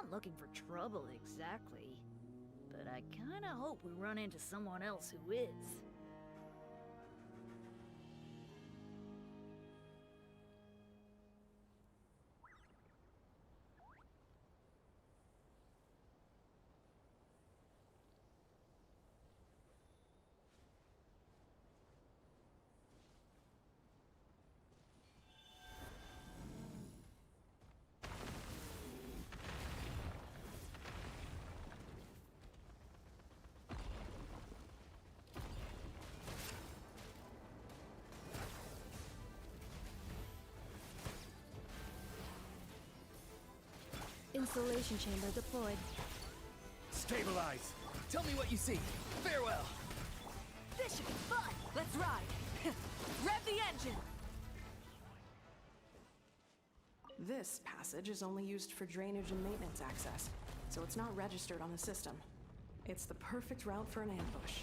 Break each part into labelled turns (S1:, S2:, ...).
S1: not looking for trouble exactly, but I kinda hope we run into someone else who is.
S2: Installation chamber deployed.
S3: Stabilize! Tell me what you see. Farewell!
S2: This should be fun! Let's ride! Rev the engine!
S4: This passage is only used for drainage and maintenance access, so it's not registered on the system. It's the perfect route for an ambush.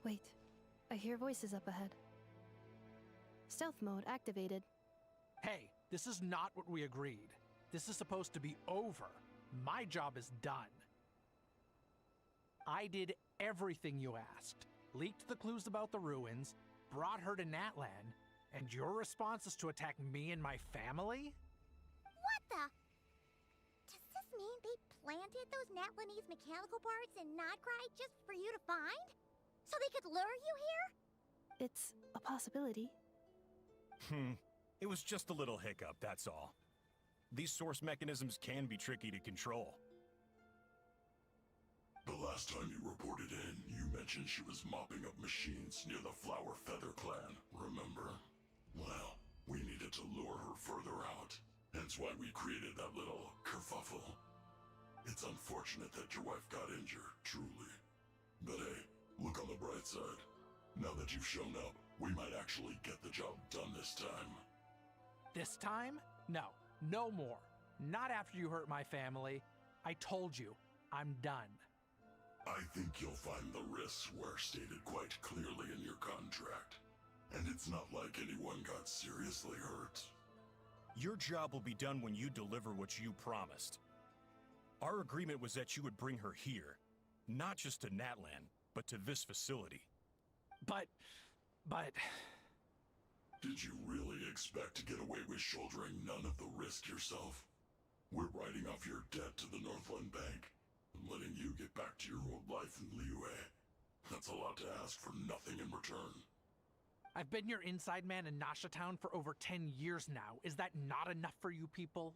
S2: Wait, I hear voices up ahead. Stealth mode activated.
S5: Hey, this is not what we agreed. This is supposed to be over. My job is done. I did everything you asked. Leaked the clues about the ruins, brought her to Natlan, and your response is to attack me and my family?
S6: What the? Does this mean they planted those Natlanese mechanical parts in Nodgride just for you to find? So they could lure you here?
S2: It's a possibility.
S3: It was just a little hiccup, that's all. These source mechanisms can be tricky to control.
S7: The last time you reported in, you mentioned she was mopping up machines near the Flower Feather clan, remember? Well, we needed to lure her further out. Hence why we created that little kerfuffle. It's unfortunate that your wife got injured, truly. But hey, look on the bright side. Now that you've shown up, we might actually get the job done this time.
S5: This time? No, no more. Not after you hurt my family. I told you, I'm done.
S7: I think you'll find the risks were stated quite clearly in your contract. And it's not like anyone got seriously hurt.
S3: Your job will be done when you deliver what you promised. Our agreement was that you would bring her here, not just to Natlan, but to this facility.
S5: But...
S7: Did you really expect to get away with shouldering none of the risk yourself? We're writing off your debt to the Northland Bank, and letting you get back to your old life in Liyue. That's a lot to ask for nothing in return.
S5: I've been your inside man in Nasha Town for over 10 years now. Is that not enough for you people?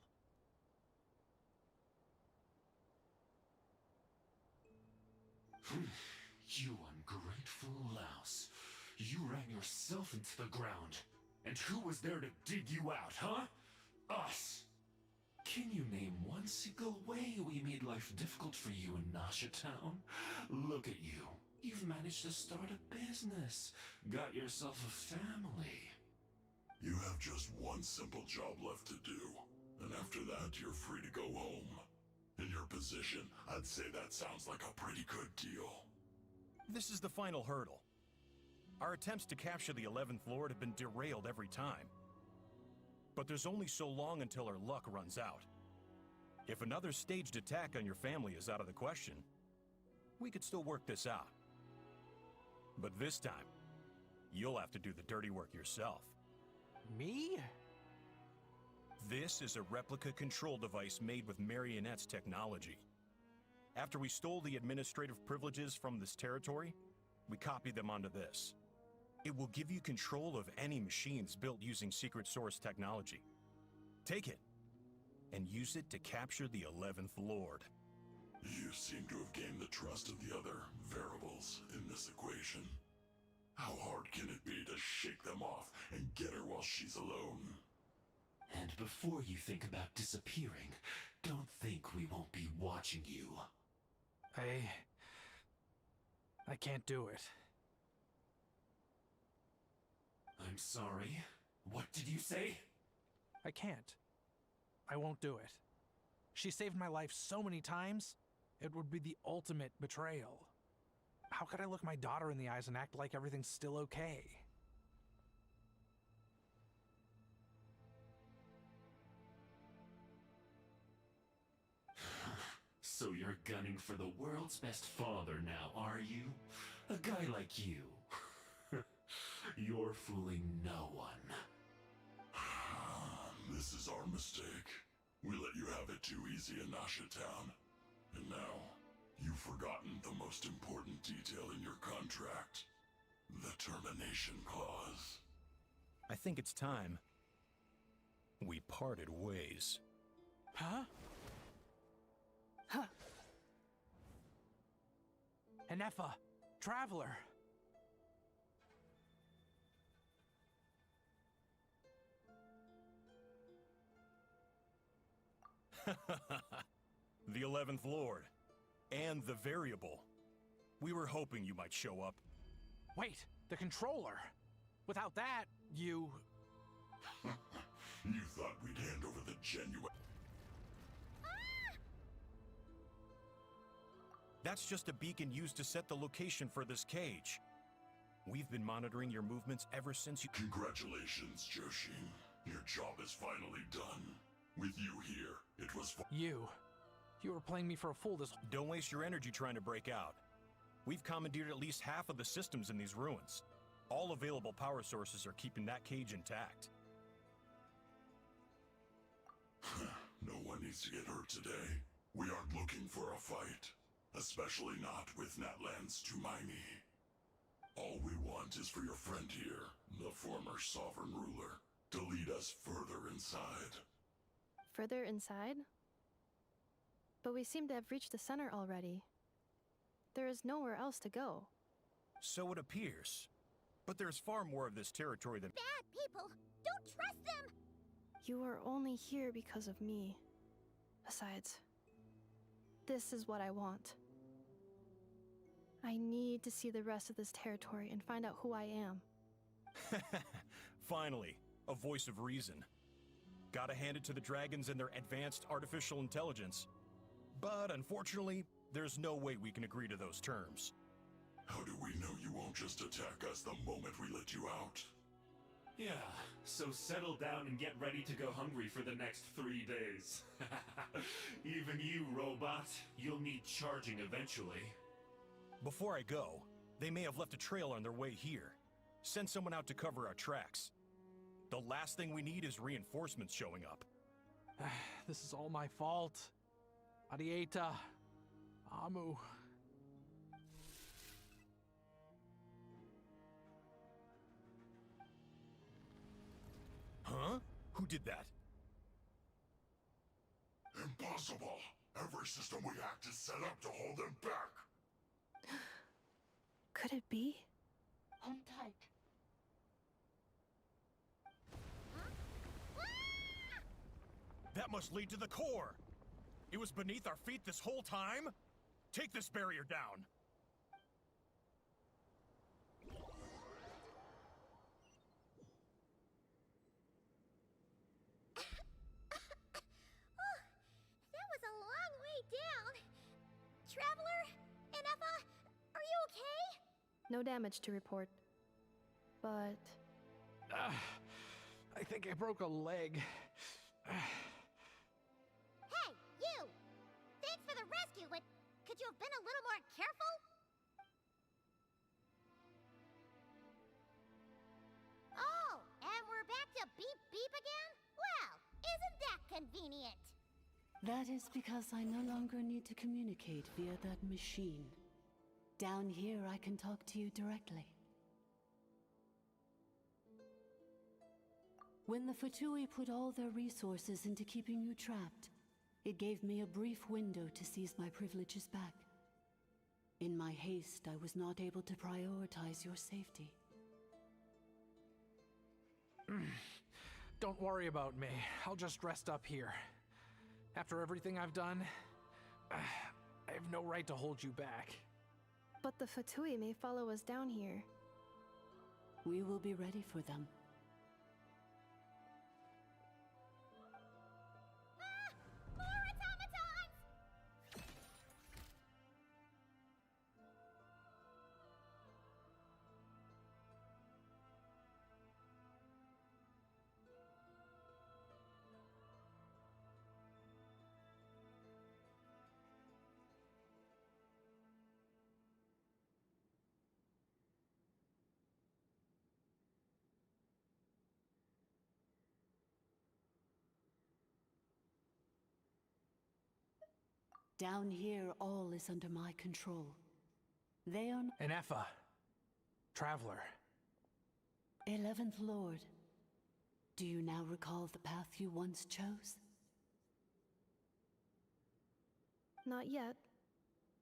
S8: You ungrateful louse. You ran yourself into the ground. And who was there to dig you out, huh? Us! Can you name one single way we made life difficult for you in Nasha Town? Look at you. You've managed to start a business. Got yourself a family.
S7: You have just one simple job left to do. And after that, you're free to go home. In your position, I'd say that sounds like a pretty good deal.
S3: This is the final hurdle. Our attempts to capture the 11th Lord have been derailed every time. But there's only so long until our luck runs out. If another staged attack on your family is out of the question, we could still work this out. But this time, you'll have to do the dirty work yourself.
S5: Me?
S3: This is a replica control device made with Marionette's technology. After we stole the administrative privileges from this territory, we copied them onto this. It will give you control of any machines built using secret source technology. Take it, and use it to capture the 11th Lord.
S7: You seem to have gained the trust of the other variables in this equation. How hard can it be to shake them off and get her while she's alone?
S8: And before you think about disappearing, don't think we won't be watching you.
S5: I can't do it.
S8: I'm sorry. What did you say?
S5: I can't. I won't do it. She saved my life so many times, it would be the ultimate betrayal. How could I look my daughter in the eyes and act like everything's still okay?
S8: So you're gunning for the world's best father now, are you? A guy like you. You're fooling no one.
S7: This is our mistake. We let you have it too easy in Nasha Town. And now, you've forgotten the most important detail in your contract. The termination clause.
S3: I think it's time we parted ways.
S5: Huh? Huh. Anefa, Traveler.
S3: The 11th Lord. And the Variable. We were hoping you might show up.
S5: Wait, the controller. Without that, you...
S7: You thought we'd hand over the genuine...
S3: That's just a beacon used to set the location for this cage. We've been monitoring your movements ever since you...
S7: Congratulations, Joshin. Your job is finally done. With you here, it was...
S5: You were playing me for a fool this...
S3: Don't waste your energy trying to break out. We've commandeered at least half of the systems in these ruins. All available power sources are keeping that cage intact.
S7: No one needs to get hurt today. We aren't looking for a fight. Especially not with Natlan's Tumaini. All we want is for your friend here, the former sovereign ruler, to lead us further inside.
S9: Further inside? But we seem to have reached the center already. There is nowhere else to go.
S3: So it appears. But there's far more of this territory than...
S6: Bad people! Don't trust them!
S9: You are only here because of me. Besides, this is what I want. I need to see the rest of this territory and find out who I am.
S3: Finally, a voice of reason. Gotta hand it to the dragons and their advanced artificial intelligence. But unfortunately, there's no way we can agree to those terms.
S7: How do we know you won't just attack us the moment we let you out?
S8: Yeah, so settle down and get ready to go hungry for the next 3 days. Even you, robot, you'll need charging eventually.
S3: Before I go, they may have left a trail on their way here. Send someone out to cover our tracks. The last thing we need is reinforcements showing up.
S5: This is all my fault. Arieta. Amu.
S3: Huh? Who did that?
S7: Impossible! Every system we hacked is set up to hold them back!
S9: Could it be?
S2: Hold tight.
S3: That must lead to the core! It was beneath our feet this whole time? Take this barrier down!
S6: That was a long way down. Traveler? Anefa? Are you okay?
S9: No damage to report. But...
S5: I think I broke a leg.
S6: Hey, you! Thanks for the rescue, but could you have been a little more careful? Oh, and we're back to beep beep again? Well, isn't that convenient?
S2: That is because I no longer need to communicate via that machine. Down here, I can talk to you directly. When the Fatui put all their resources into keeping you trapped, it gave me a brief window to seize my privileges back. In my haste, I was not able to prioritize your safety.
S5: Don't worry about me. I'll just rest up here. After everything I've done, I have no right to hold you back.
S9: But the Fatui may follow us down here.
S2: We will be ready for them.
S6: More automatons!
S2: Down here, all is under my control. They are
S5: An Effa. Traveler.
S2: 11th Lord. Do you now recall the path you once chose?
S9: Not yet.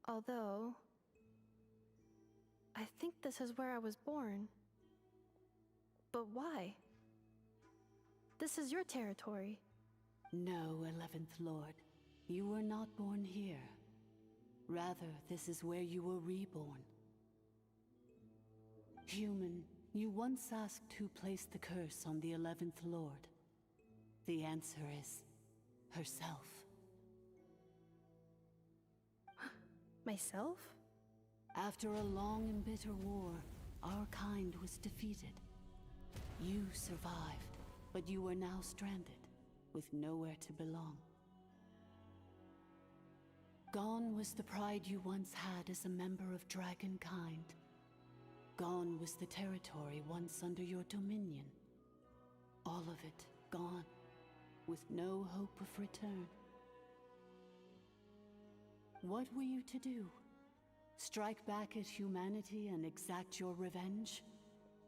S9: Although... I think this is where I was born. But why? This is your territory.
S2: No, 11th Lord. You were not born here. Rather, this is where you were reborn. Human, you once asked who placed the curse on the 11th Lord. The answer is... herself.
S9: Myself?
S2: After a long and bitter war, our kind was defeated. You survived, but you are now stranded, with nowhere to belong. Gone was the pride you once had as a member of Dragonkind. Gone was the territory once under your dominion. All of it gone, with no hope of return. What were you to do? Strike back at humanity and exact your revenge?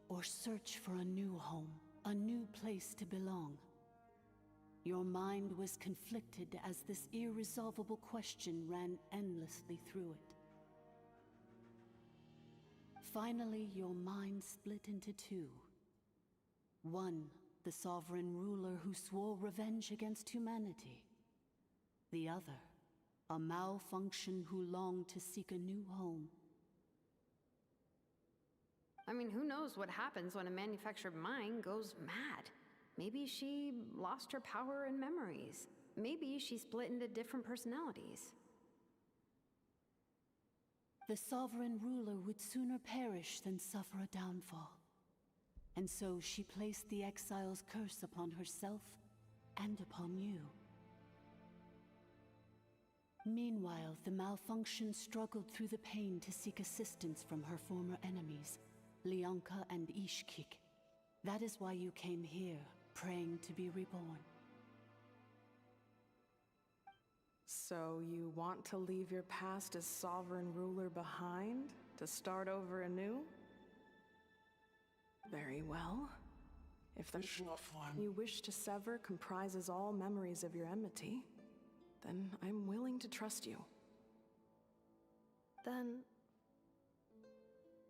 S2: Or search for a new home, a new place to belong? Your mind was conflicted as this irresolvable question ran endlessly through it. Finally, your mind split into two. One, the sovereign ruler who swore revenge against humanity. The other, a malfunction who longed to seek a new home.
S10: I mean, who knows what happens when a manufactured mind goes mad? Maybe she lost her power and memories. Maybe she split into different personalities.
S2: The sovereign ruler would sooner perish than suffer a downfall. And so she placed the exile's curse upon herself and upon you. Meanwhile, the malfunction struggled through the pain to seek assistance from her former enemies, Leonka and Ishkik. That is why you came here, praying to be reborn.
S4: So you want to leave your past as sovereign ruler behind, to start over anew? Very well. If the you wish to sever comprises all memories of your enmity, then I'm willing to trust you.
S9: Then...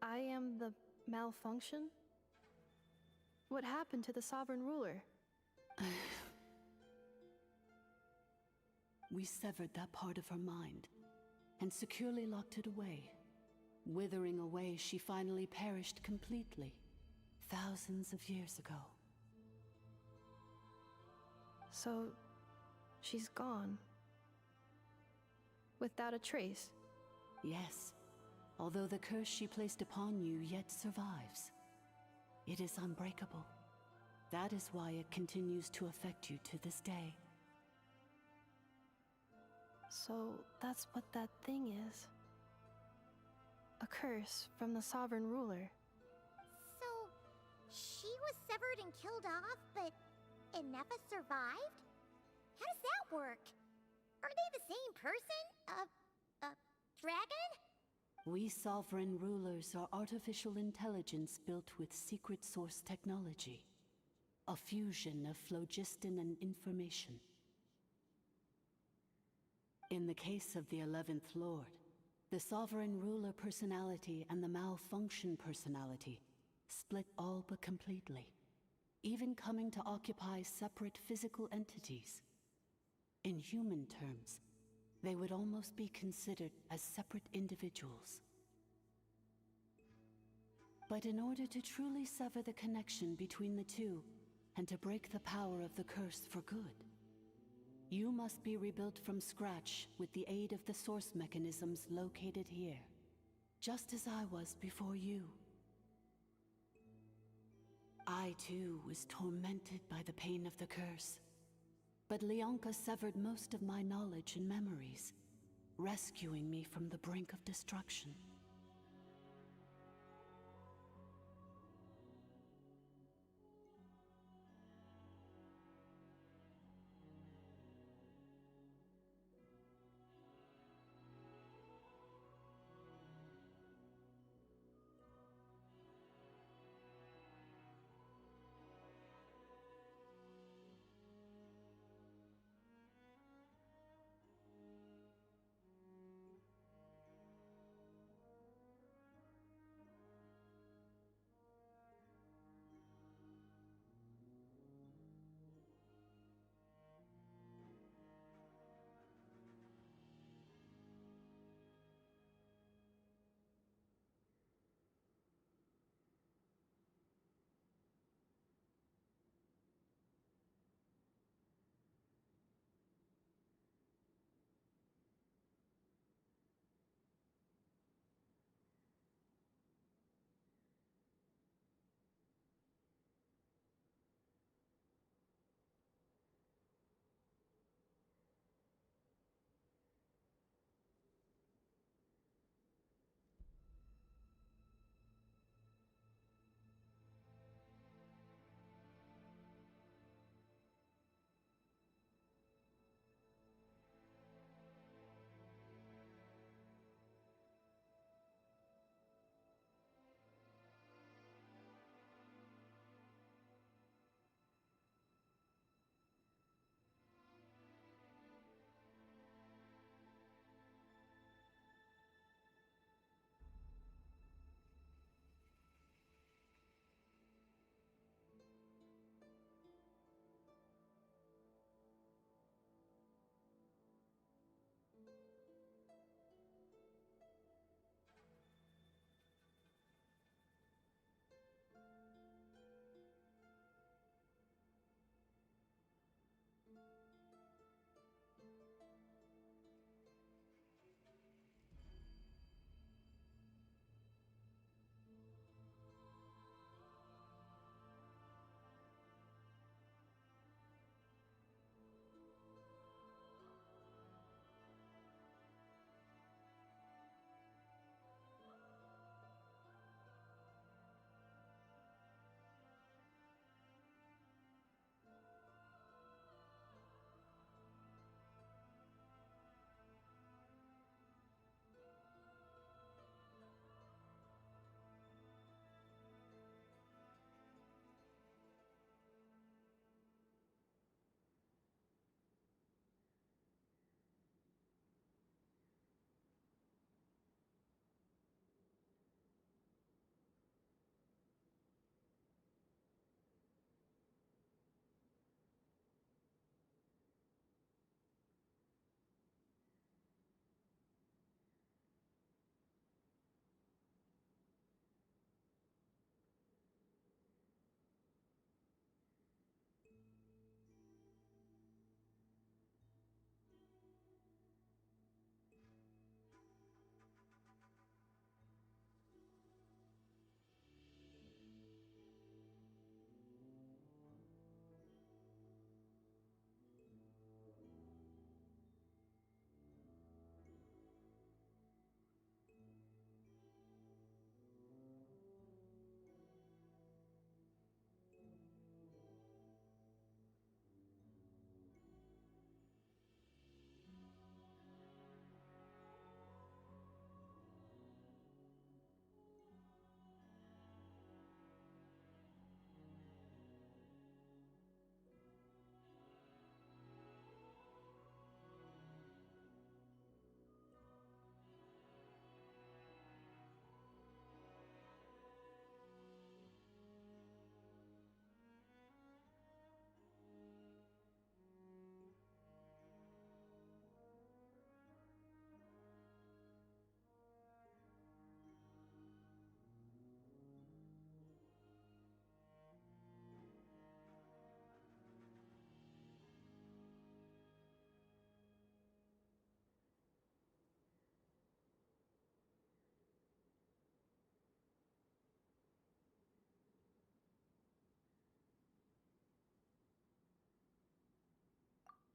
S9: I am the malfunction? What happened to the sovereign ruler?
S2: We severed that part of her mind, and securely locked it away. Withering away, she finally perished completely, thousands of years ago.
S9: So... she's gone. Without a trace?
S2: Yes, although the curse she placed upon you yet survives. It is unbreakable. That is why it continues to affect you to this day.
S9: So that's what that thing is. A curse from the sovereign ruler.
S6: So, she was severed and killed off, but Inefa survived? How does that work? Are they the same person? Dragon?
S2: We sovereign rulers are artificial intelligence built with secret source technology. A fusion of phlogiston and information. In the case of the 11th Lord, the sovereign ruler personality and the malfunction personality split all but completely, even coming to occupy separate physical entities. In human terms, they would almost be considered as separate individuals. But in order to truly sever the connection between the two, and to break the power of the curse for good, you must be rebuilt from scratch with the aid of the source mechanisms located here, just as I was before you. I too was tormented by the pain of the curse, but Leonka severed most of my knowledge and memories, rescuing me from the brink of destruction.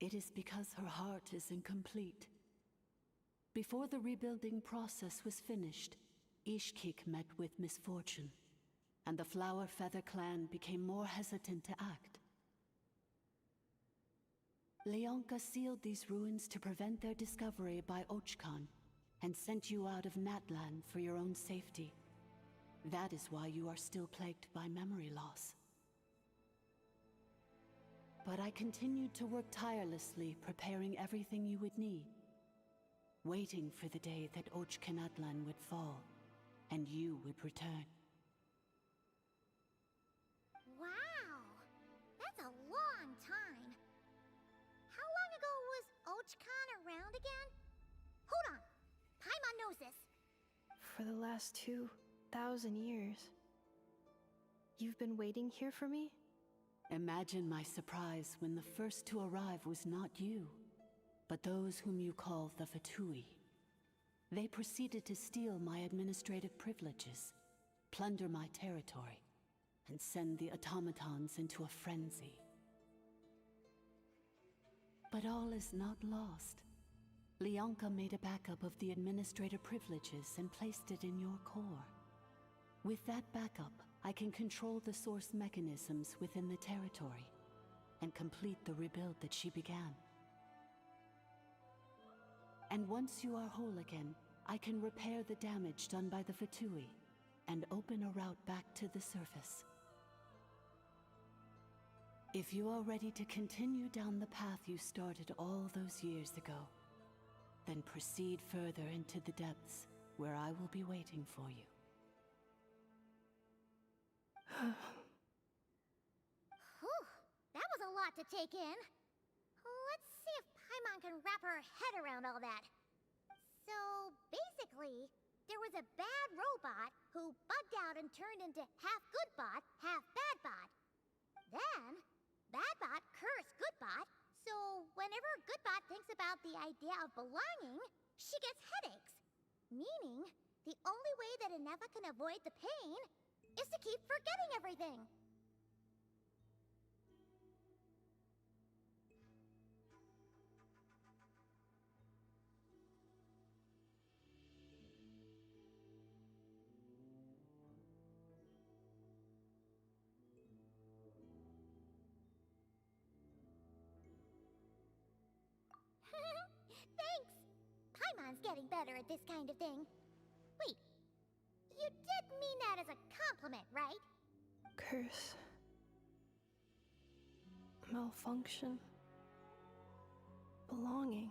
S2: It is because her heart is incomplete. Before the rebuilding process was finished, Ishkik met with misfortune, and the Flower Feather clan became more hesitant to act. Leonka sealed these ruins to prevent their discovery by Ochkan, and sent you out of Natlan for your own safety. That is why you are still plagued by memory loss. But I continued to work tirelessly, preparing everything you would need, waiting for the day that Ochkanatlan would fall, and you would return.
S6: Wow! That's a long time. How long ago was Ochkan around again? Hold on! Paimon knows this.
S9: For the last 2,000 years. You've been waiting here for me?
S2: Imagine my surprise when the first to arrive was not you, but those whom you call the Fatui. They proceeded to steal my administrative privileges, plunder my territory, and send the automatons into a frenzy. But all is not lost. Leonka made a backup of the administrator privileges and placed it in your core. With that backup, I can control the source mechanisms within the territory and complete the rebuild that she began. And once you are whole again, I can repair the damage done by the Fatui and open a route back to the surface. If you are ready to continue down the path you started all those years ago, then proceed further into the depths, where I will be waiting for you.
S6: Whew, that was a lot to take in. Let's see if Paimon can wrap her head around all that. So, basically, there was a bad robot who bugged out and turned into half good bot, half bad bot. Then, bad bot cursed good bot, so whenever good bot thinks about the idea of belonging, she gets headaches. Meaning, the only way that Inefa can avoid the pain is to keep forgetting everything. Thanks! Paimon's getting better at this kind of thing. Wait, you did mean that as a compliment, right?
S9: Curse. Malfunction. Belonging.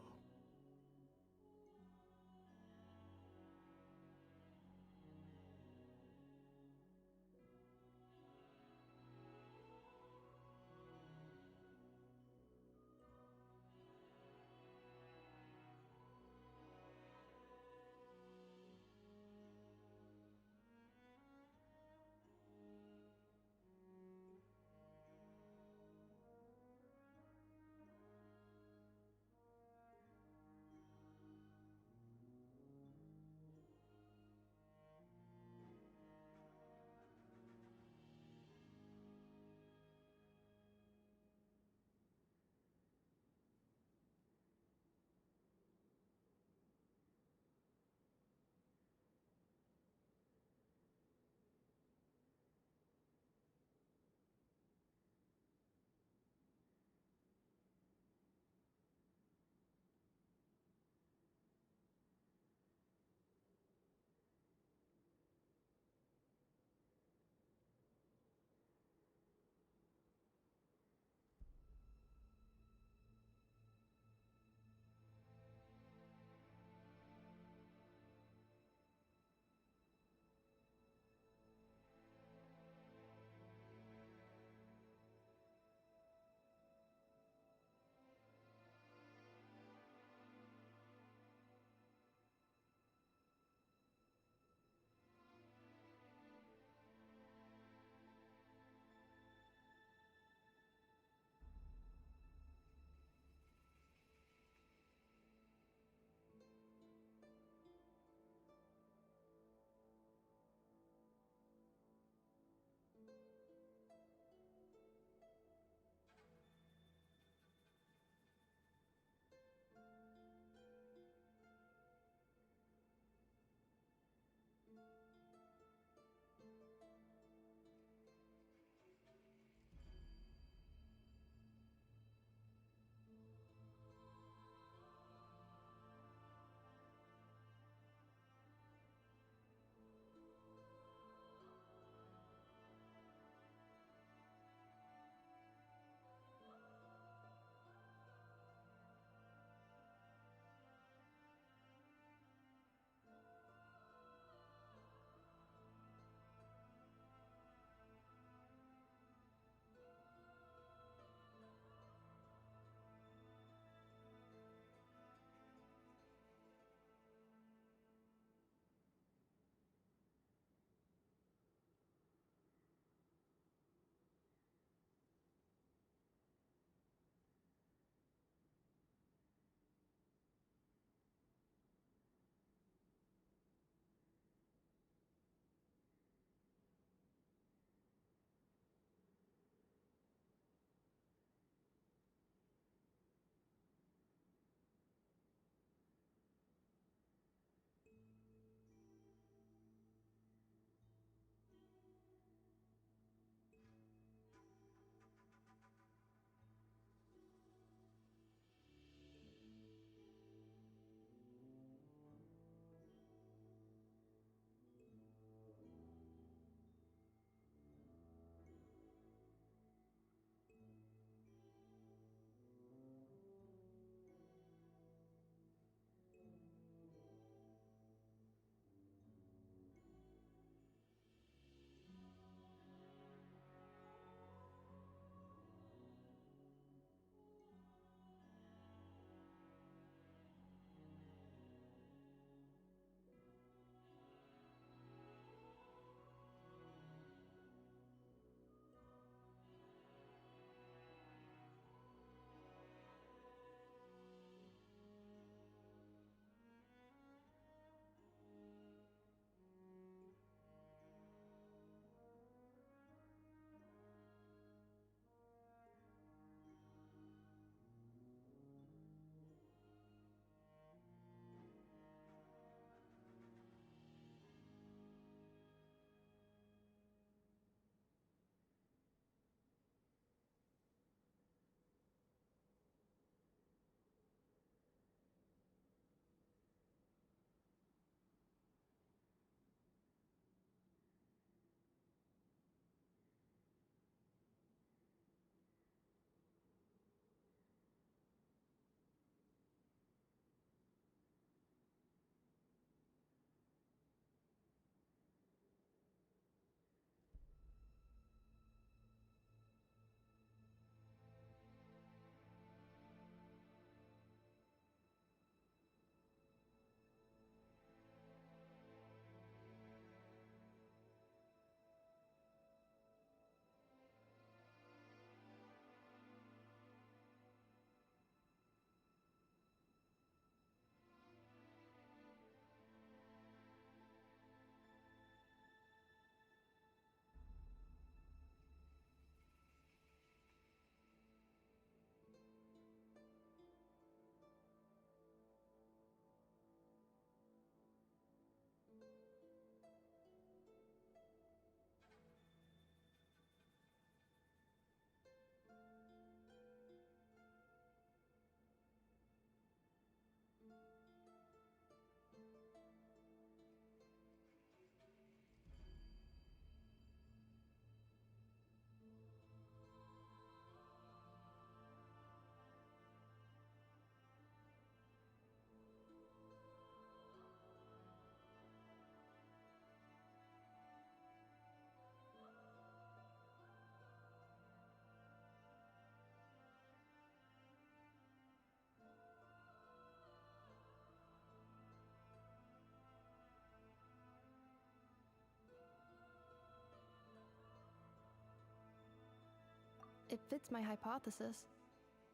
S9: It fits my hypothesis,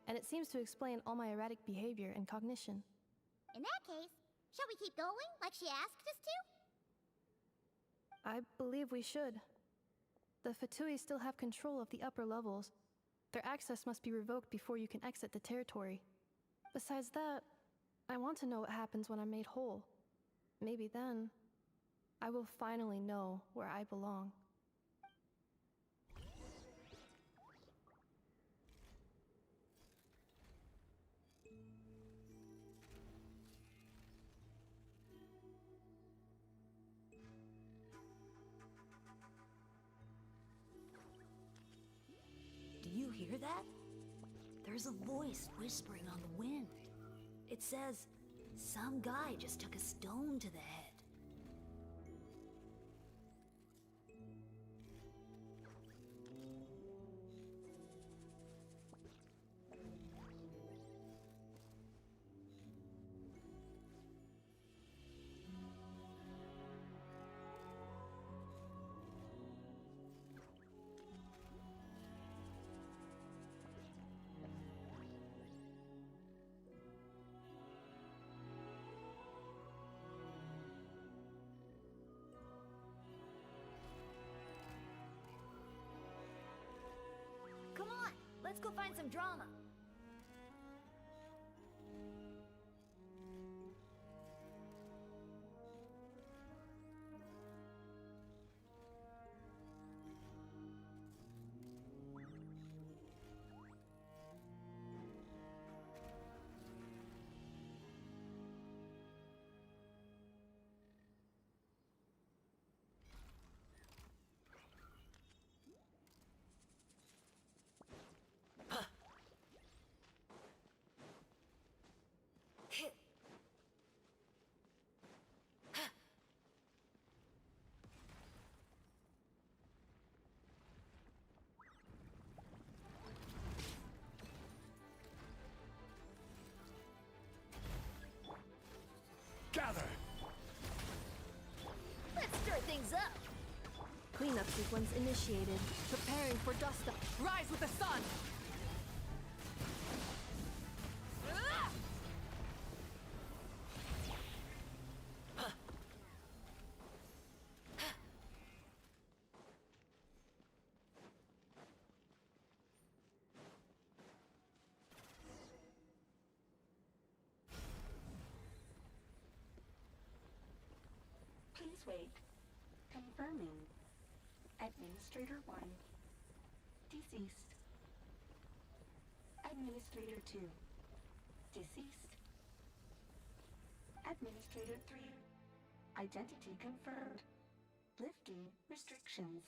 S9: and it seems to explain all my erratic behavior and cognition.
S6: In that case, shall we keep going like she asked us to?
S9: I believe we should. The Fatui still have control of the upper levels. Their access must be revoked before you can exit the territory. Besides that, I want to know what happens when I'm made whole. Maybe then, I will finally know where I belong.
S1: Do you hear that? There's a voice whispering on the wind. It says, some guy just took a stone to the head. Come on, let's go find some drama.
S3: Gather!
S1: Let's stir things up.
S9: Cleanup sequence initiated. Preparing for dust up. Rise with the sun!
S11: Please wait. Confirming. Administrator 1. Deceased. Administrator 2. Deceased. Administrator 3. Identity confirmed. Lifting restrictions.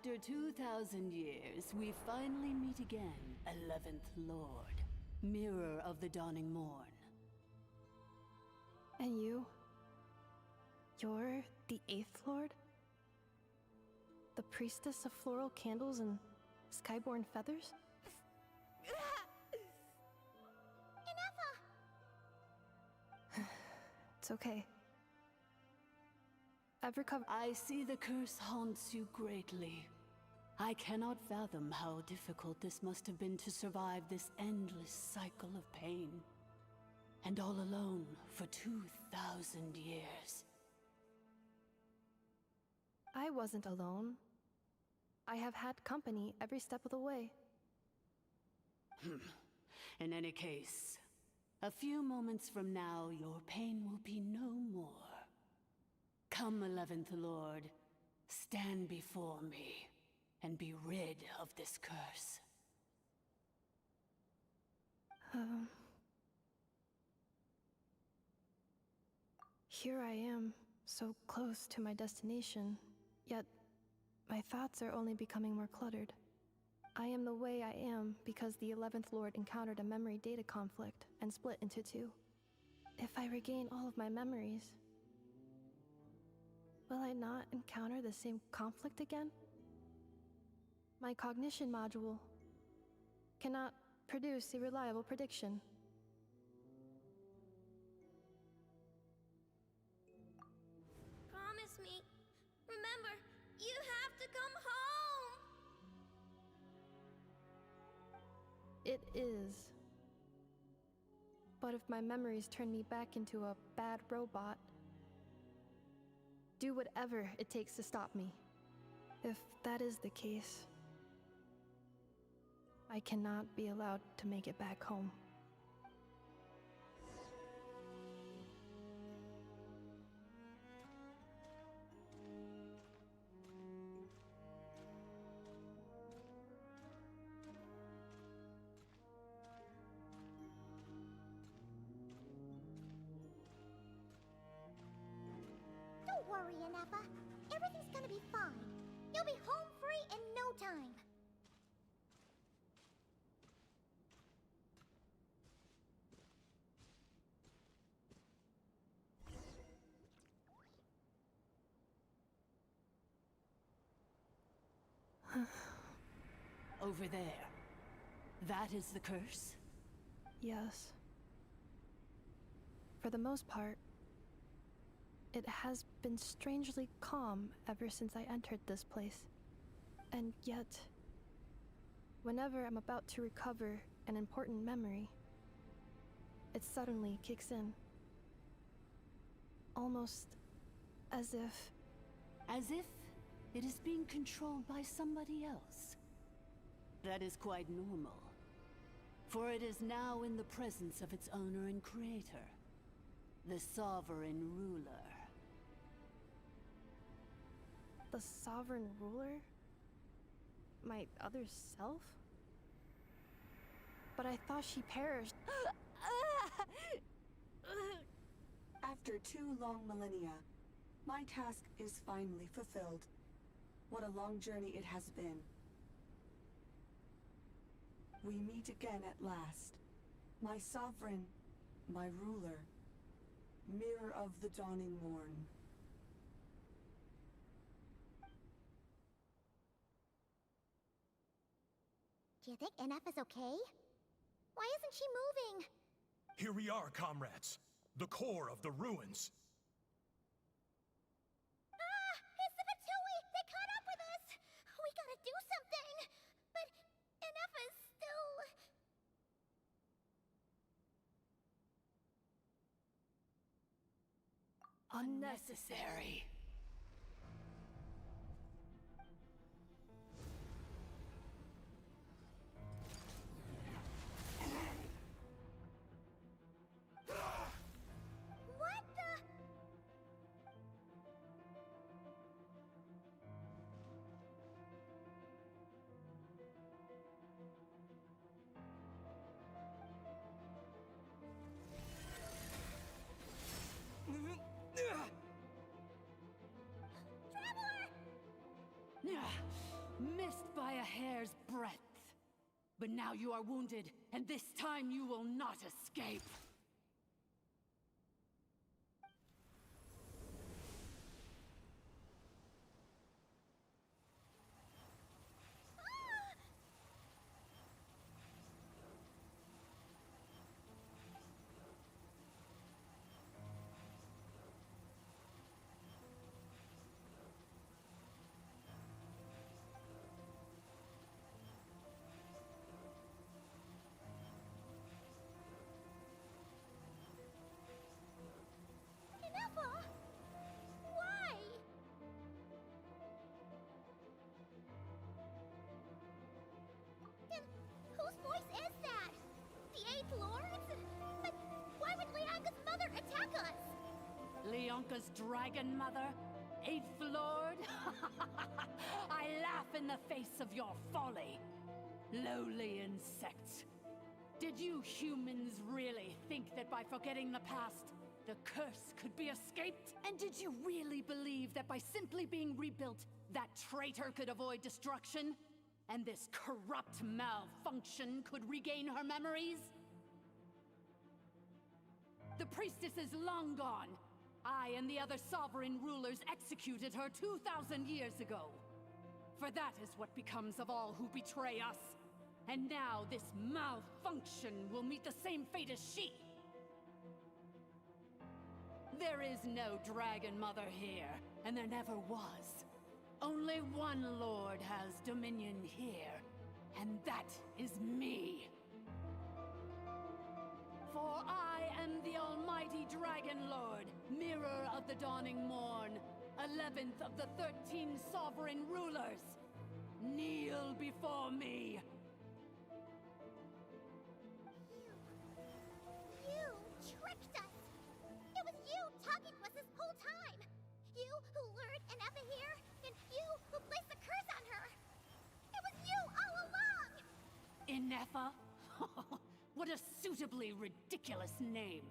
S2: After 2,000 years, we finally meet again, 11th Lord, Mirror of the Dawning Morn.
S9: And you? You're the 8th Lord? The priestess of floral candles and skyborn feathers? It's okay. I've recovered.
S2: I see the curse haunts you greatly. I cannot fathom how difficult this must have been to survive this endless cycle of pain. And all alone for 2,000 years.
S9: I wasn't alone. I have had company every step of the way.
S2: In any case, a few moments from now, your pain will be no more. Come, 11th Lord, stand before me, and be rid of this curse.
S9: Here I am, so close to my destination, yet my thoughts are only becoming more cluttered. I am the way I am because the 11th Lord encountered a memory data conflict and split into two. If I regain all of my memories, will I not encounter the same conflict again? My cognition module cannot produce a reliable prediction.
S6: Promise me. Remember, you have to come home.
S9: It is. But if my memories turn me back into a bad robot, do whatever it takes to stop me. If that is the case, I cannot be allowed to make it back home.
S6: Don't worry, Anefa. Everything's gonna be fine. You'll be home free in no time.
S2: Over there. That is the curse?
S9: Yes. For the most part, it has been strangely calm ever since I entered this place. And yet, whenever I'm about to recover an important memory, it suddenly kicks in. Almost as if...
S2: As if it is being controlled by somebody else. That is quite normal. For it is now in the presence of its owner and creator, the sovereign ruler.
S9: The sovereign ruler? My other self? But I thought she perished.
S11: After 2 long millennia, my task is finally fulfilled. What a long journey it has been. We meet again at last. My sovereign, my ruler, mirror of the dawning morn.
S6: Do you think NF is okay? Why isn't she moving?
S3: Here we are, comrades. The core of the ruins.
S6: Ah! It's the Fatui! They caught up with us! We gotta do something! But NF is still...
S2: Unnecessary.
S6: What the...
S2: But now you are wounded, and this time you will not escape.
S6: Why? Then whose voice is that? The Eighth Lord's? But why would Leanga's mother attack us?
S2: Leonka's dragon mother? Eighth Lord? I laugh in the face of your folly. Lowly insect. Did you humans really think that by forgetting the past, the curse could be escaped? And did you really believe that by simply being rebuilt, that traitor could avoid destruction? And this corrupt malfunction could regain her memories? The priestess is long gone. I and the other sovereign rulers executed her 2,000 years ago. For that is what becomes of all who betray us. And now this malfunction will meet the same fate as she. There is no Dragon Mother here, and there never was. Only one Lord has dominion here, and that is me. For I am the almighty Dragon Lord, Mirror of the Dawning Morn, 11th of the 13 sovereign rulers. Kneel before me.
S6: You tricked us! It was you talking to us this whole time! You who lured Anefa here, and you who placed the curse on her! It was you all along!
S2: Anefa? What a suitably ridiculous name.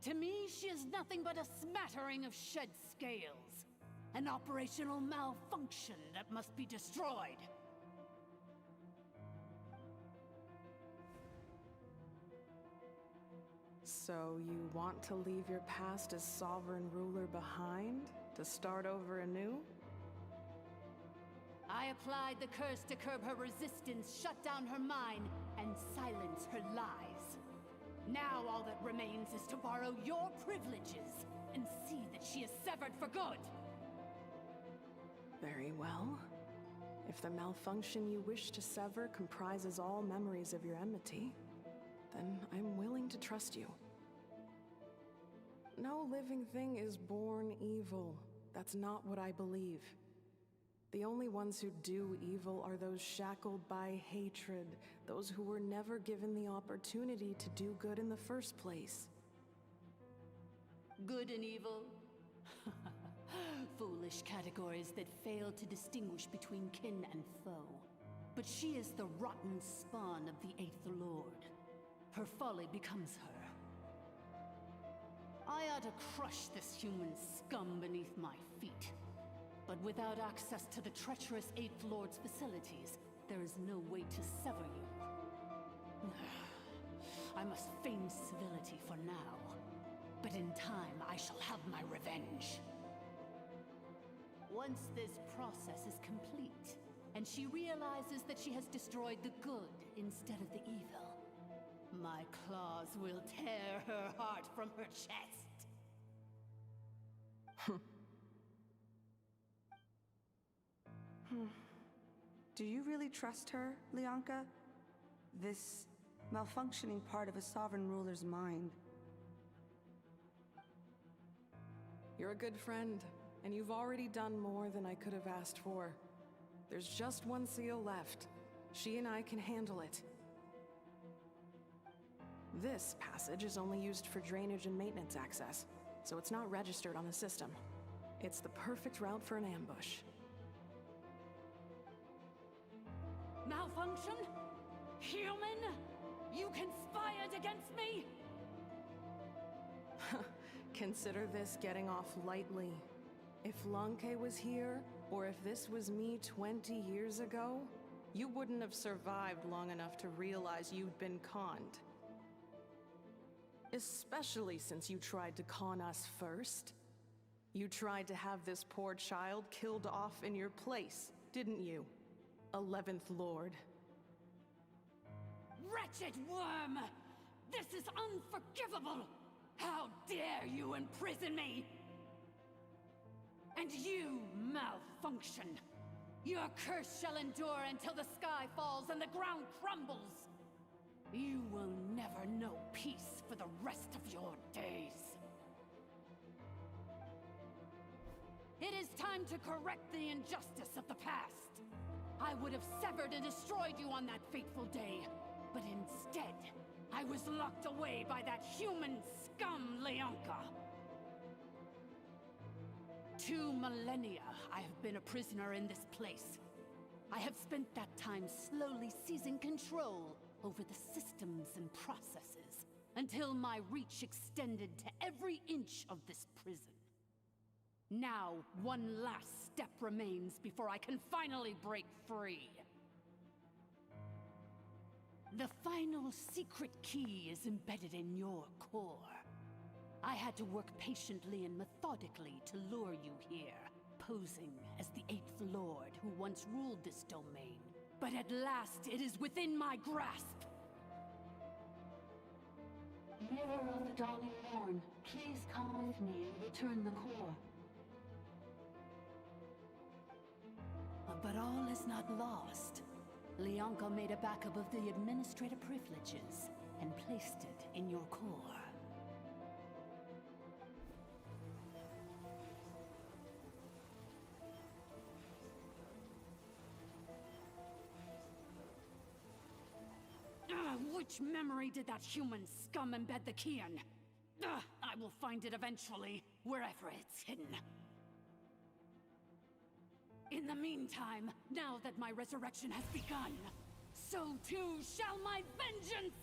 S2: To me, she is nothing but a smattering of shed scales. An operational malfunction that must be destroyed.
S4: So you want to leave your past as sovereign ruler behind? To start over anew?
S2: I applied the curse to curb her resistance, shut down her mind, and silence her lies. Now all that remains is to borrow your privileges and see that she is severed for good.
S4: Very well. If the malfunction you wish to sever comprises all memories of your enmity, then I'm willing to trust you. No living thing is born evil. That's not what I believe. The only ones who do evil are those shackled by hatred, those who were never given the opportunity to do good in the first place.
S2: Good and evil? Foolish categories that fail to distinguish between kin and foe. But she is the rotten spawn of the Eighth Lord. Her folly becomes her. I ought to crush this human scum beneath my feet. But without access to the treacherous Eighth Lord's facilities, there is no way to sever you. I must feign civility for now. But in time, I shall have my revenge. Once this process is complete, and she realizes that she has destroyed the good instead of the evil, my claws will tear her heart from her chest.
S11: Do you really trust her, Leonka? This malfunctioning part of a sovereign ruler's mind.
S4: You're a good friend, and you've already done more than I could have asked for. There's just one seal left. She and I can handle it. This passage is only used for drainage and maintenance access, so it's not registered on the system. It's the perfect route for an ambush.
S2: Malfunction? Human? You conspired against me?
S4: Consider this getting off lightly. If Lanke was here, or if this was me 20 years ago, you wouldn't have survived long enough to realize you'd been conned. Especially since you tried to con us first. You tried to have this poor child killed off in your place, didn't you? 11th Lord.
S12: Wretched worm! This is unforgivable! How dare you imprison me! And you, malfunction! Your curse shall endure until the sky falls and the ground crumbles! You will never know peace for the rest of your days. It is time to correct the injustice of the past. I would have severed and destroyed you on that fateful day, but instead, I was locked away by that human scum, Leonka. 2 millennia I have been a prisoner in this place. I have spent that time slowly seizing control over the systems and processes, until my reach extended to every inch of this prison. Now, one last step remains before I can finally break free. The final secret key is embedded in your core. I had to work patiently and methodically to lure you here, posing as the 8th Lord who once ruled this domain. But at last, it is within my grasp!
S2: Mirror of the Dawning Morn, please come with me and return the core.
S12: But all is not lost. Leonka made a backup of the administrative privileges and placed it in your core. Which memory did that human scum embed the key in? I will find it eventually, wherever it's hidden. In the meantime, now that my resurrection has begun, so too shall my vengeance!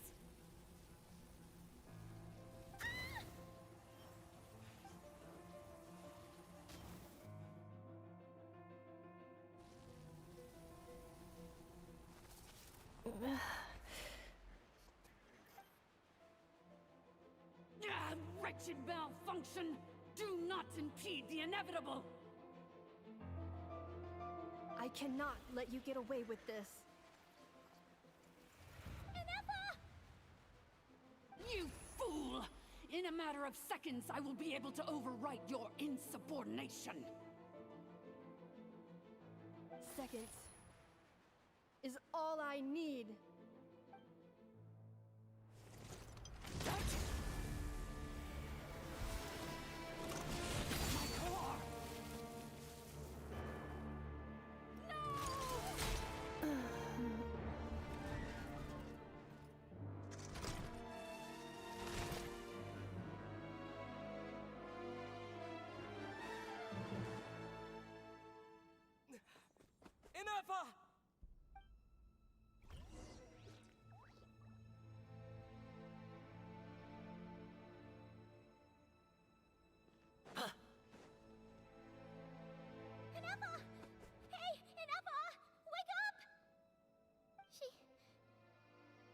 S12: Wretched malfunction! Do not impede the inevitable!
S9: I cannot let you get away with this.
S12: You fool! In a matter of seconds, I will be able to overwrite your insubordination!
S9: Seconds is all I need.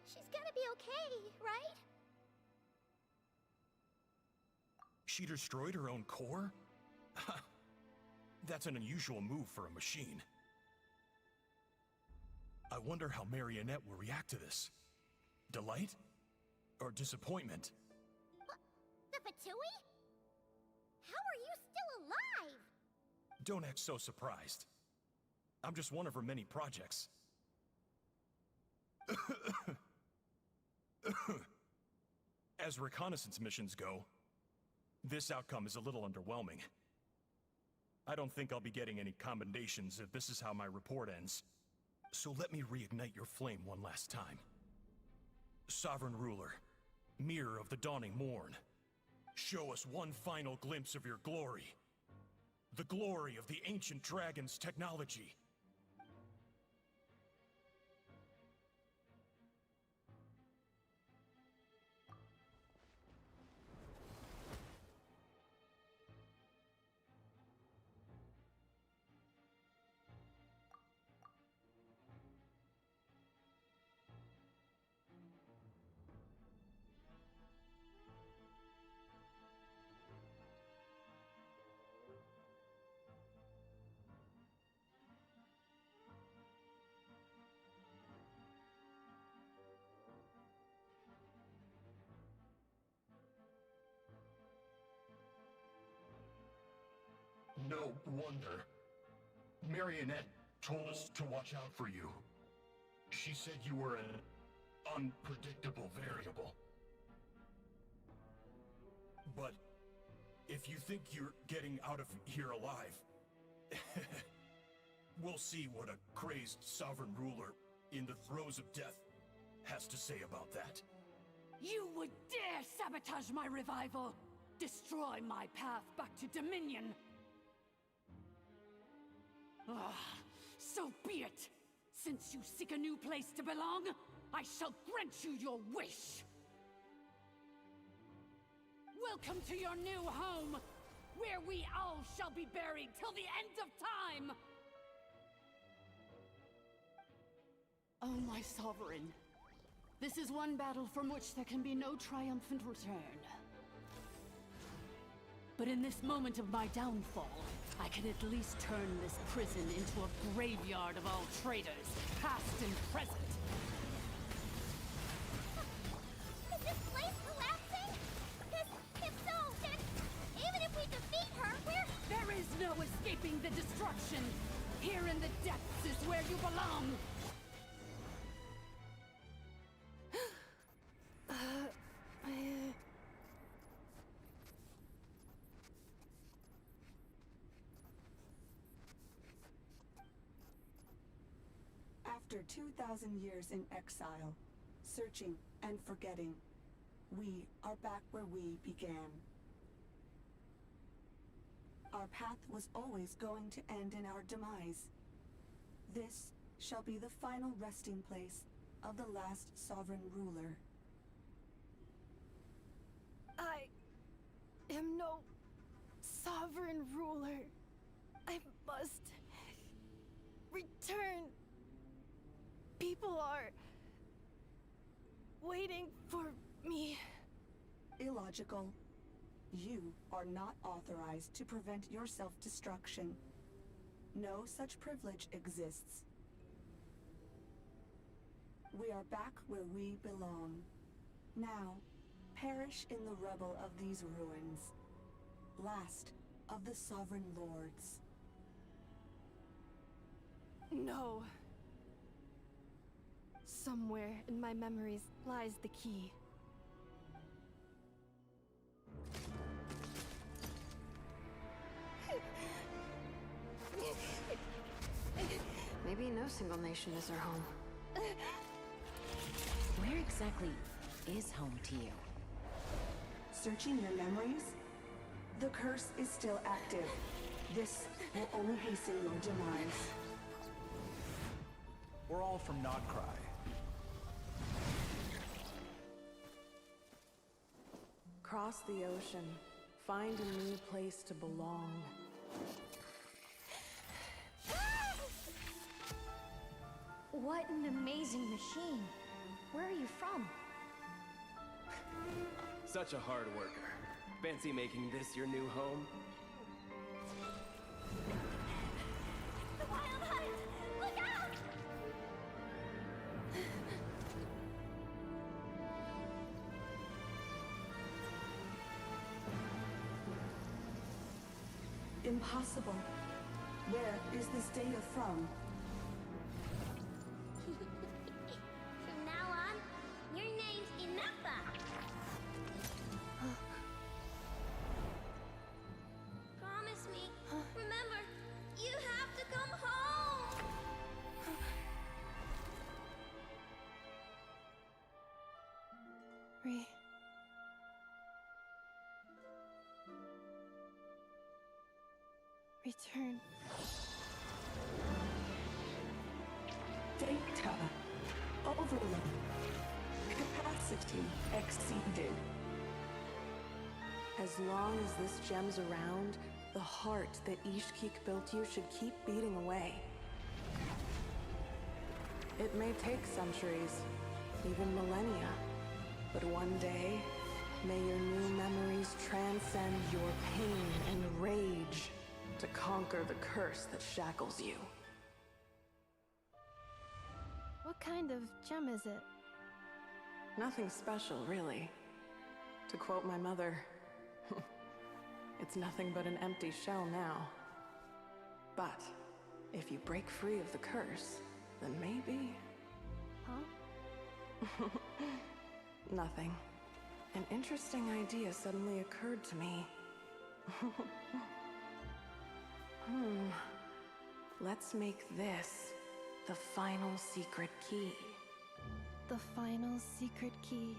S6: She's gonna be okay, right?
S3: She destroyed her own core? That's an unusual move for a machine. I wonder how Marionette will react to this. Delight? Or disappointment?
S6: The Fatui? How are you still alive?
S3: Don't act so surprised. I'm just one of her many projects. As reconnaissance missions go, this outcome is a little underwhelming. I don't think I'll be getting any commendations if this is how my report ends. So let me reignite your flame one last time. Sovereign Ruler, Mirror of the Dawning Morn, show us one final glimpse of your glory. The glory of the ancient dragon's technology. No wonder. Marionette told us to watch out for you. She said you were an unpredictable variable. But if you think you're getting out of here alive, we'll see what a crazed sovereign ruler in the throes of death has to say about that.
S12: You would dare sabotage my revival! Destroy my path back to Dominion! Ah, so be it! Since you seek a new place to belong, I shall grant you your wish! Welcome to your new home, where we all shall be buried till the end of time! Oh, my sovereign. This is one battle from which there can be no triumphant return. But in this moment of my downfall, I can at least turn this prison into a graveyard of all traitors, past and present.
S6: Is this place collapsing? Because if so, then even if we defeat her,
S12: There is no escaping the destruction! Here in the depths is where you belong!
S11: After 2,000 years in exile, searching and forgetting, we are back where we began. Our path was always going to end in our demise. This shall be the final resting place of the last sovereign ruler.
S9: I am no sovereign ruler. I must return. People are waiting for me.
S11: Illogical. You are not authorized to prevent your self-destruction. No such privilege exists. We are back where we belong. Now, perish in the rubble of these ruins. Last of the sovereign lords.
S9: No. Somewhere in my memories lies the key.
S10: Maybe no single nation is our home.
S13: Where exactly is home to you?
S11: Searching your memories? The curse is still active. This will only hasten your demise.
S14: We're all from Nodcry.
S4: Cross the ocean. Find a new place to belong.
S1: What an amazing machine. Where are you from?
S15: Such a hard worker. Fancy making this your new home?
S6: the wild hunt! Look out!
S11: Impossible. Where is this data from?
S6: From now on, your name's Inafa. Promise me. Remember, you have to come home.
S9: Return.
S11: Data. Overload. Capacity exceeded.
S4: As long as this gem's around, the heart that Ishkik built you should keep beating away. It may take centuries, even millennia, but one day, may your new memories transcend your pain and rage to conquer the curse that shackles you.
S9: What kind of gem is it?
S4: Nothing special, really. To quote my mother, it's nothing but an empty shell now. But if you break free of the curse, then maybe...
S9: Huh?
S4: Nothing. An interesting idea suddenly occurred to me. Let's make this the final secret key.
S9: The final secret key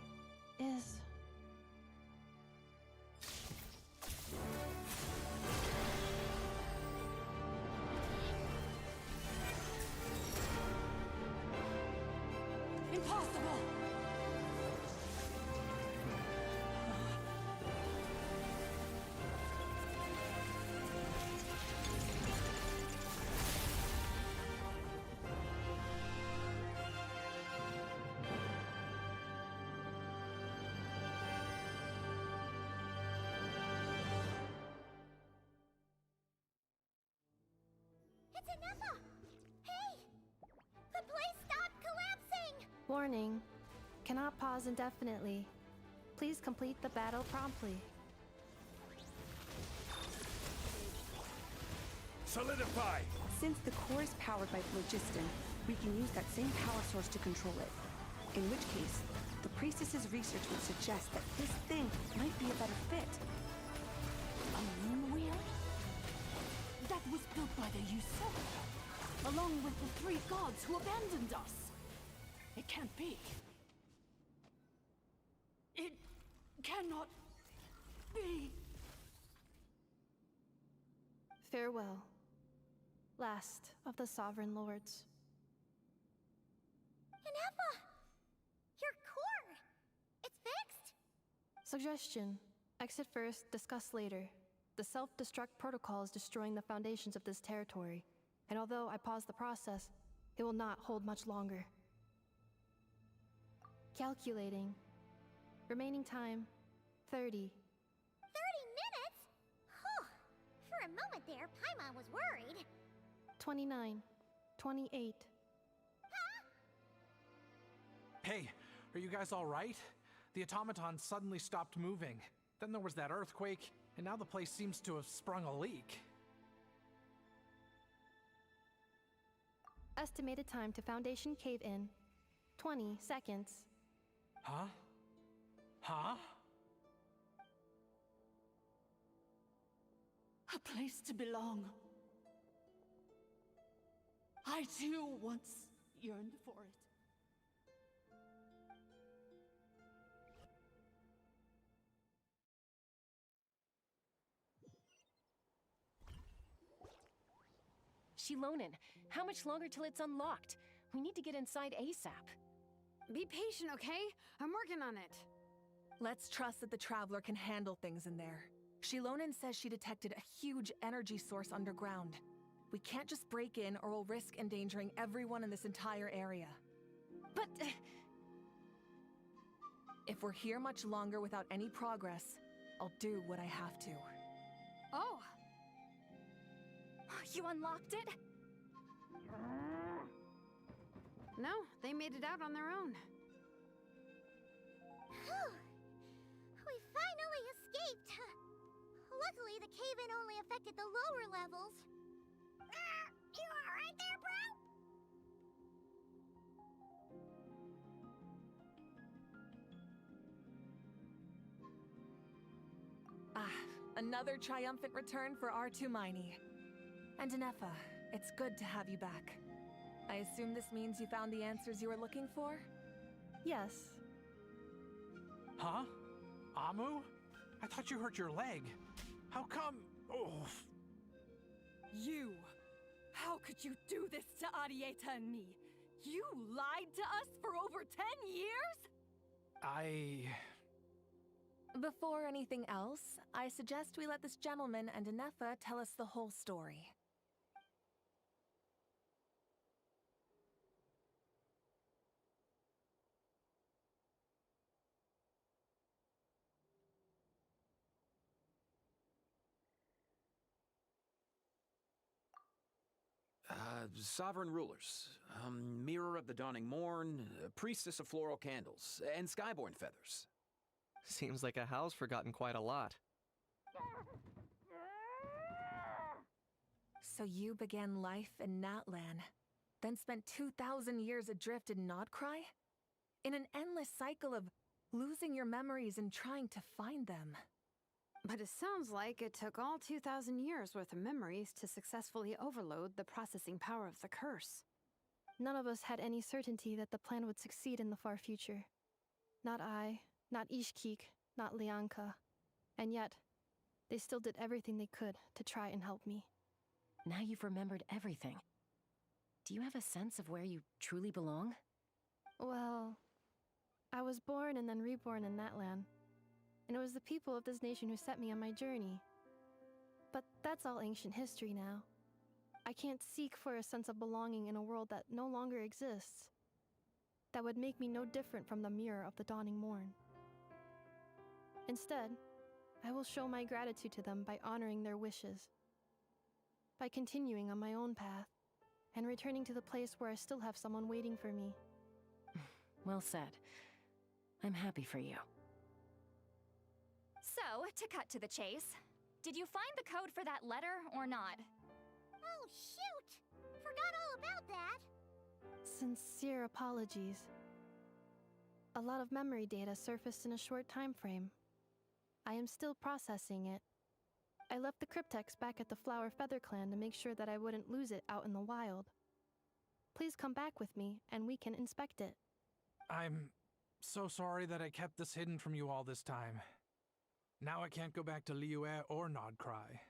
S9: is...
S12: Impossible!
S6: It's Anefa! Hey! The place stopped collapsing!
S9: Warning. Cannot pause indefinitely. Please complete the battle promptly.
S3: Solidify!
S14: Since the core is powered by phlogiston, we can use that same power source to control it. In which case, the priestess's research would suggest that this thing might be a better fit.
S12: A moon wheel? That was built by the usurper, along with the 3 gods who abandoned us. It can't be. It cannot be.
S9: Farewell. Last of the Sovereign Lords.
S6: Anefa! Your core! It's fixed?
S9: Suggestion. Exit first, discuss later. The self-destruct protocol is destroying the foundations of this territory, and although I pause the process, it will not hold much longer. Calculating. Remaining time, 30.
S6: 30 minutes? Whew. For a moment there, Paimon was worried.
S9: 29. 28.
S5: Hey, are you guys all right? The automaton suddenly stopped moving. Then there was that earthquake, and now the place seems to have sprung a leak.
S9: Estimated time to Foundation cave-in, 20 seconds.
S5: Huh? Huh?
S12: A place to belong. I too once yearned for it.
S13: Shilonen, how much longer till it's unlocked? We need to get inside ASAP.
S10: Be patient, okay? I'm working on it.
S16: Let's trust that the Traveler can handle things in there. Shilonen says she detected a huge energy source underground. We can't just break in or we'll risk endangering everyone in this entire area.
S13: But...
S16: if we're here much longer without any progress, I'll do what I have to.
S10: Oh!
S13: You unlocked it?
S10: No, they made it out on their own.
S6: Whew. We finally escaped! Luckily, the cave-in only affected the lower levels. You alright there, bro?
S16: Another triumphant return for R2 Miney. And Anefa, it's good to have you back. I assume this means you found the answers you were looking for?
S9: Yes.
S5: Huh? Amu? I thought you hurt your leg. How come? Oh.
S12: You! How could you do this to Arieta and me? You lied to us for over 10 years?
S16: Before anything else, I suggest we let this gentleman and Anefa tell us the whole story.
S17: Sovereign rulers, Mirror of the Dawning Morn, Priestess of Floral Candles, and Skyborn Feathers.
S15: Seems like a house forgotten quite a lot.
S16: So you began life in Natlan, then spent 2,000 years adrift in Nodcry? In an endless cycle of losing your memories and trying to find them.
S10: But it sounds like it took all 2,000 years worth of memories to successfully overload the processing power of the curse.
S9: None of us had any certainty that the plan would succeed in the far future. Not I, not Ishkik, not Lianka. And yet, they still did everything they could to try and help me.
S13: Now you've remembered everything. Do you have a sense of where you truly belong?
S9: Well, I was born and then reborn in that land. And it was the people of this nation who set me on my journey. But that's all ancient history now. I can't seek for a sense of belonging in a world that no longer exists. That would make me no different from the mirror of the dawning morn. Instead, I will show my gratitude to them by honoring their wishes. By continuing on my own path, and returning to the place where I still have someone waiting for me.
S13: Well said. I'm happy for you.
S18: So, to cut to the chase, did you find the code for that letter or not?
S6: Oh, shoot! Forgot all about that!
S9: Sincere apologies. A lot of memory data surfaced in a short time frame. I am still processing it. I left the cryptex back at the Flower Feather Clan to make sure that I wouldn't lose it out in the wild. Please come back with me, and we can inspect it.
S5: I'm so sorry that I kept this hidden from you all this time. Now I can't go back to Liyue or Nodcry.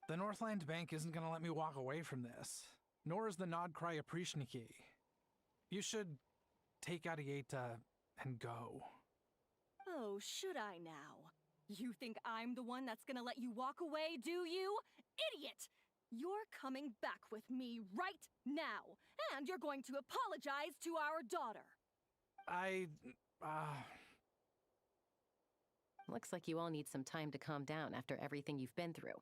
S5: The Northland Bank isn't gonna let me walk away from this, nor is the Nodcry Aprishniki. You should take Arieta and go.
S19: Oh, should I now? You think I'm the one that's gonna let you walk away, do you? Idiot! You're coming back with me right now, and you're going to apologize to our daughter.
S13: Looks like you all need some time to calm down after everything you've been through.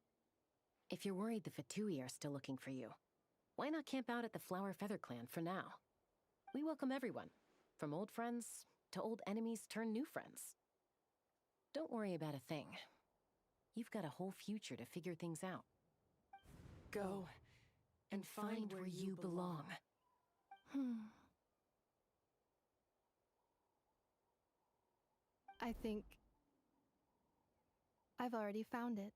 S13: If you're worried the Fatui are still looking for you, why not camp out at the Flower Feather Clan for now? We welcome everyone, from old friends to old enemies turned new friends. Don't worry about a thing. You've got a whole future to figure things out.
S19: Go
S13: and find where you belong.
S9: I think I've already found it.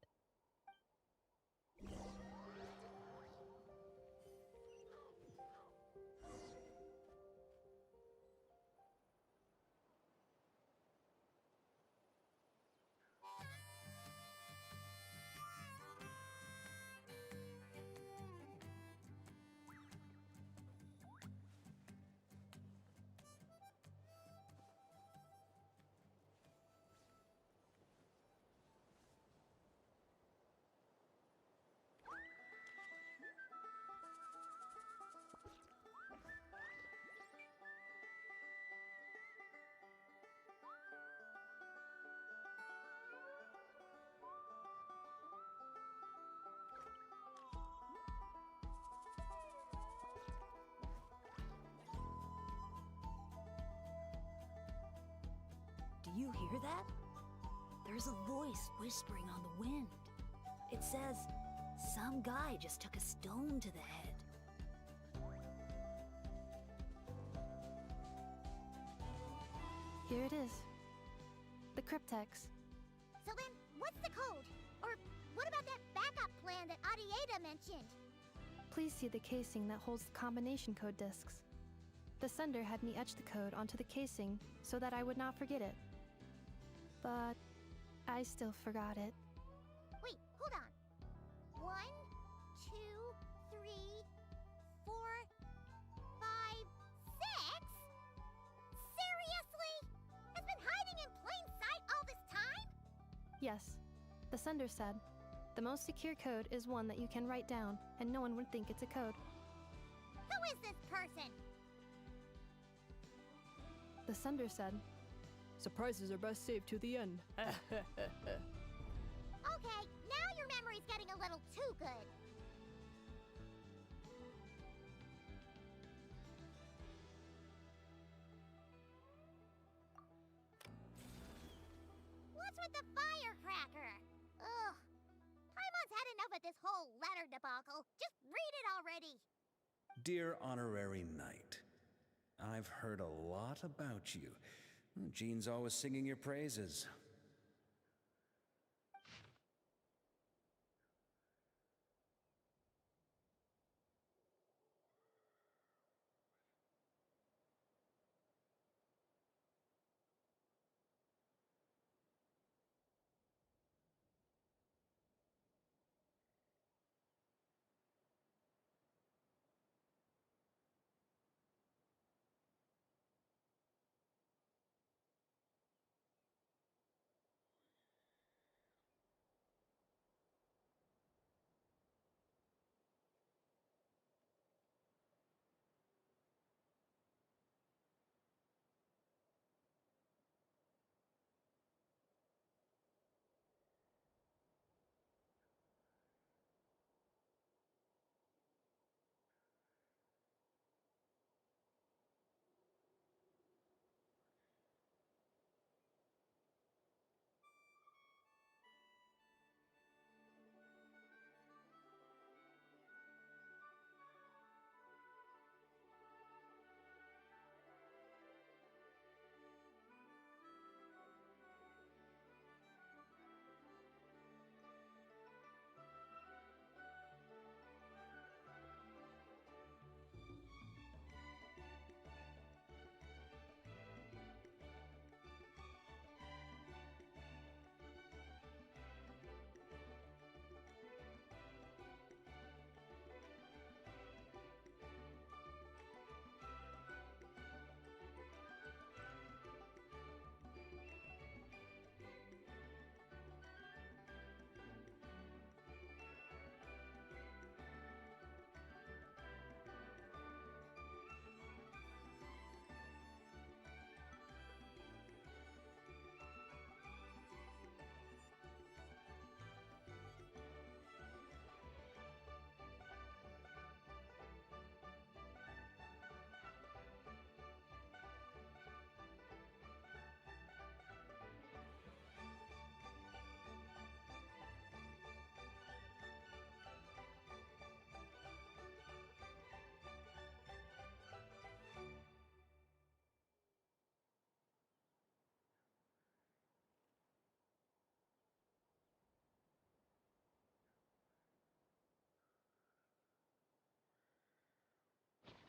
S1: Do you hear that? There's a voice whispering on the wind. It says, some guy just took a stone to the head.
S9: Here it is. The cryptex.
S6: So then, what's the code? Or what about that backup plan that Arieta mentioned?
S9: Please see the casing that holds the combination code discs. The sender had me etch the code onto the casing so that I would not forget it. But I still forgot it.
S6: Wait, hold on. 1, 2, 3, 4, 5, 6? Seriously? It's been hiding in plain sight all this time?
S9: Yes, the sender said, the most secure code is one that you can write down and no one would think it's a code.
S6: Who is this person?
S9: The sender said,
S19: surprises are best saved to the end.
S6: Okay, now your memory's getting a little too good. What's with the firecracker? Ugh. Paimon's had enough of this whole letter debacle. Just read it already.
S20: Dear Honorary Knight, I've heard a lot about you. Jean's always singing your praises.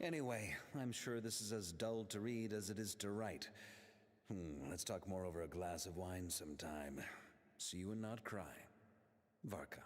S20: Anyway, I'm sure this is as dull to read as it is to write. Let's talk more over a glass of wine sometime. See you and not cry. Varka.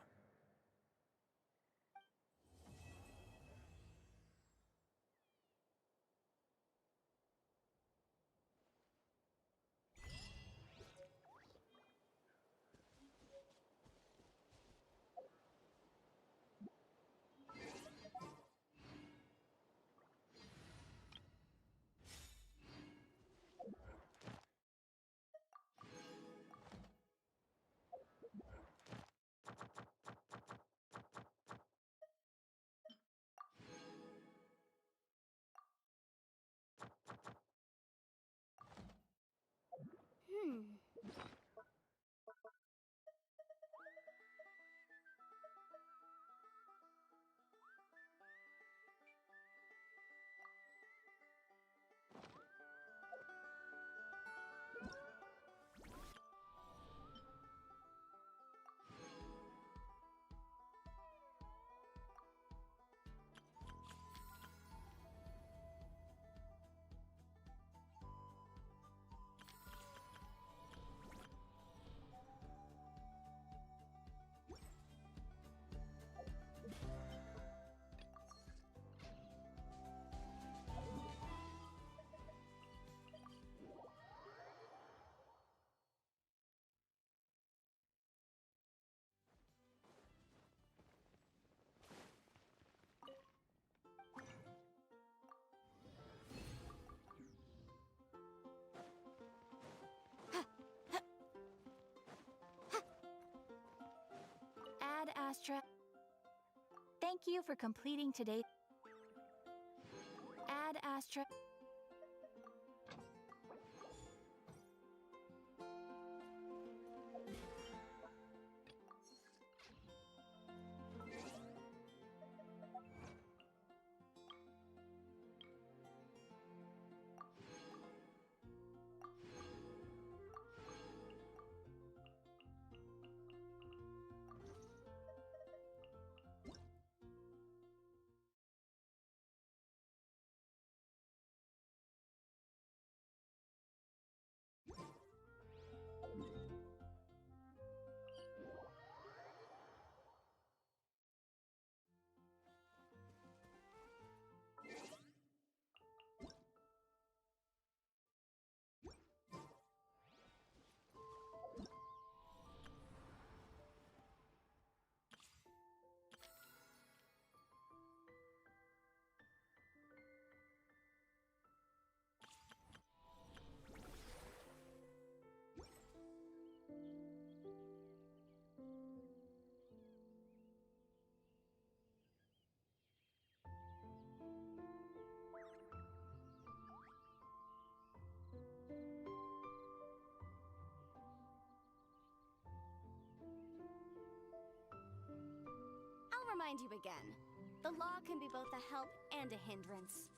S18: Ad Astra. Thank you for completing today. Ad Astra.
S2: remind you again. The law can be both a help and a hindrance.